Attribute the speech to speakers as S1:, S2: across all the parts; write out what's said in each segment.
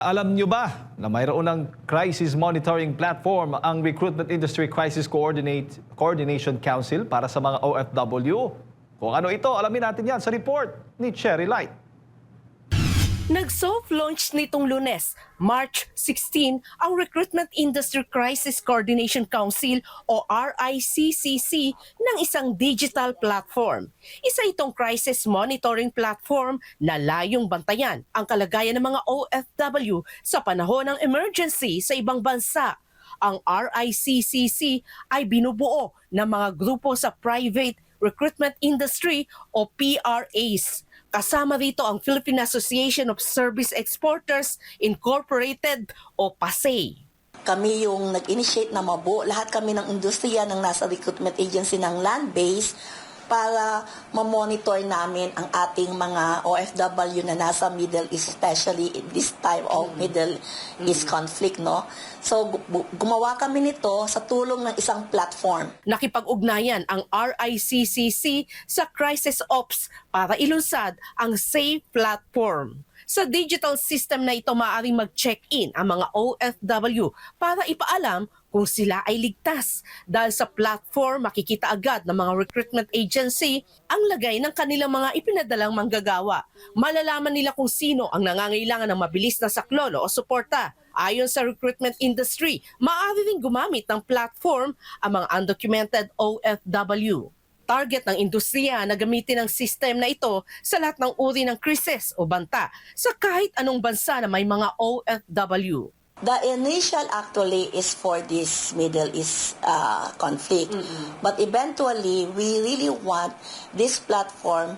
S1: Alam nyo ba na mayroon ng crisis monitoring platform ang Recruitment Industry Crisis Coordination Council para sa mga OFW? Kung ano ito, alamin natin yan sa report ni Cherry Light.
S2: Nag-soft launch nitong Lunes, March 16, ang Recruitment Industry Crisis Coordination Council o RICCC ng isang digital platform. Isa itong crisis monitoring platform na layong bantayan ang kalagayan ng mga OFW sa panahon ng emergency sa ibang bansa. Ang RICCC ay binubuo ng mga grupo sa private recruitment industry o PRAs. Kasama rito ang Philippine Association of Service Exporters Incorporated o PASEI.
S3: Kami yung nag-initiate na mabuo, lahat kami ng industriya ng nasa recruitment agency ng land-based para ma-monitor namin ang ating mga OFW na nasa Middle East, especially in this time of Middle East conflict, no? So, gumawa kami nito sa tulong ng isang platform.
S2: Nakipag-ugnayan ang RICCC sa Crisis Ops para ilunsad ang SAFE platform. Sa digital system na ito, maaaring mag-check-in ang mga OFW para ipaalam kung sila ay ligtas. Dahil sa platform, makikita agad ng mga recruitment agency ang lagay ng kanilang mga ipinadalang manggagawa. Malalaman nila kung sino ang nangangailangan ng mabilis na saklolo o suporta. Ayon sa recruitment industry, maaari rin gumamit ng platform ang mga undocumented OFW. Target ng industriya na gamitin ang system na ito sa lahat ng uri ng krisis o banta sa kahit anong bansa na may mga OFW.
S3: The initial actually is for this Middle East conflict. But eventually, we really want this platform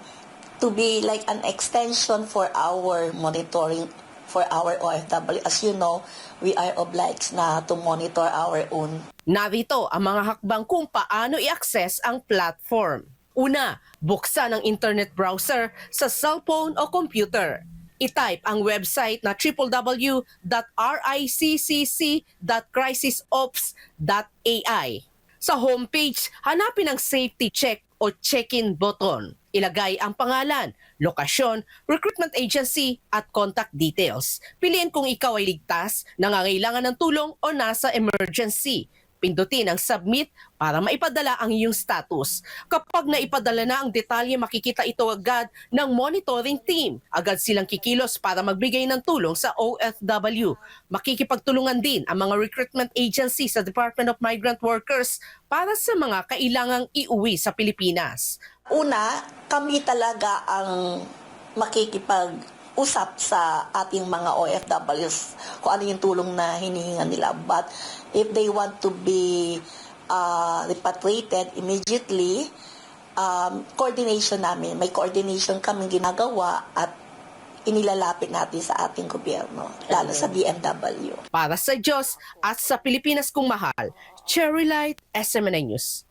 S3: to be like an extension for our monitoring for our OFW. As you know, we are obliged na to monitor our own.
S2: Narito ang mga hakbang kung paano i-access ang platform. Una, buksan ang internet browser sa cellphone o computer. I-type ang website na www.riccc.crisisops.ai. Sa homepage, hanapin ang safety check o check-in button. Ilagay ang pangalan, lokasyon, recruitment agency at contact details. Piliin kung ikaw ay ligtas, nangangailangan ng tulong o nasa emergency. Pindutin ang submit para maipadala ang iyong status. Kapag naipadala na ang detalye, makikita ito agad ng monitoring team. Agad silang kikilos para magbigay ng tulong sa OFW. Makikipagtulungan din ang mga recruitment agency sa Department of Migrant Workers para sa mga kailangang iuwi sa Pilipinas.
S3: Una, kami talaga ang makikipag-usap sa ating mga OFWs kung ano yung tulong na hinihingan nila. But if they want to be repatriated immediately, coordination namin. May coordination kaming ginagawa at inilalapit natin sa ating gobyerno, lalo sa DMW.
S2: Para sa Diyos at sa Pilipinas kong mahal, Cherry Light, SMNA News.